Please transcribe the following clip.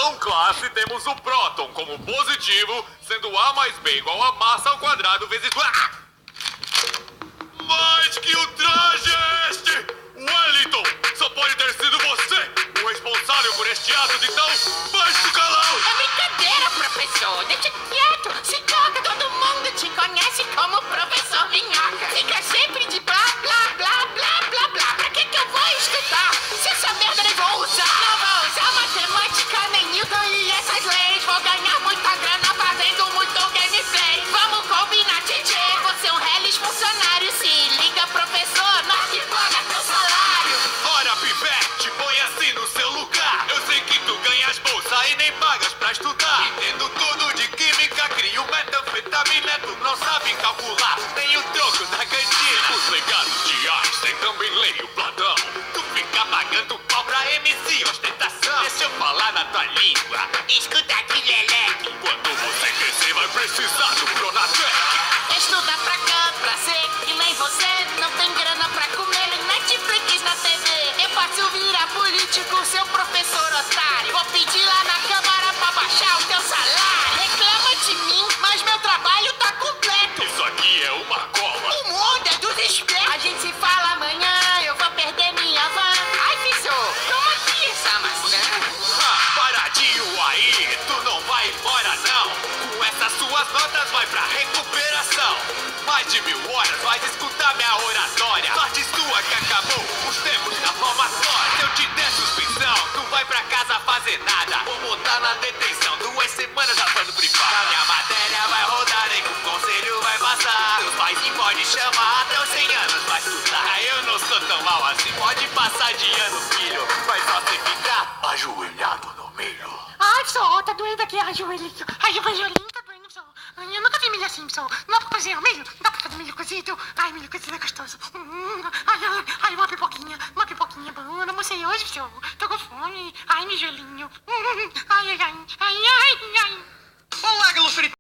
não classe, temos o próton como positivo, sendo A mais B igual a massa ao quadrado vezes... Mas que ultraje é este? Wellington, só pode ter sido você o responsável por este ato de tão baixo calão! É brincadeira, professor. Deixa quieto. Se toca, todo mundo te conhece como professor Minhoca. Fica sempre de blá, blá, blá, blá, blá, blá. Pra que eu vou estudar? Se essa merda nem vou usar. Não vou usar matemática nem Newton e essas leis. Vou ganhar muita grana fazendo muito gameplay. Vamos combinar, TJ. Você é um reles funcionário. Se liga, professor, nós que paga teu salário. Ora, pivete, põe assim no seu lugar. Eu sei que tu ganhas bolsa e nem pagas pra estudar. Entendo tudo de química, crio metanfetamina. Tu não sabe calcular nem o troco da cantina. Os legados de Einstein também leio Platão. Tu fica pagando pau pra MC ostentação. Deixa eu falar na tua língua. Escuta aqui, Leleque. Quando você crescer vai precisar do Pronatec. Estuda pra cá, pra ser que nem você. Não tem grana pra comer nem Netflix na TV. Eu posso virar político, seu professor otário. Vou pedir lá na Câmara pra baixar o teu salário. Reclama de mim, mas meu trabalho tá completo. Isso aqui é uma cola. O mundo é dos espertos. A gente se fala amanhã, eu vou perder minha van. Ai, fissou, toma aqui essa maçã. Paradinho aí, tu não vai embora não. Com essas suas notas vai pra recuperação. Mais de 1000 horas vais escutar minha oratória. Sorte sua que acabou os tempos da palmatória. Se eu te der suspensão, tu vai pra casa fazer nada. Vou botar na detenção, 2 semanas já falando privado. A minha matéria vai rodar, nem que o conselho vai passar. Teus pais sim pode chamar, até os 100 anos vai estudar. Eu não sou tão mal assim, pode passar de ano, filho. Vai só você ficar ajoelhado no meio. Ai, pessoal, tá doendo aqui a joelhinho. Ai, o joelhinho tá doendo, pessoal. Ai, eu nunca vi milho assim, pessoal. Não dá pra cozinhar milho? Dá pra fazer milho cozido? Ai, milho cozido é gostoso. Ai, uma pipoquinha bom. Eu não almocei hoje, pessoal. Tô com fome. Ai, meu joelhinho. Ai. Olá, Galo Frito.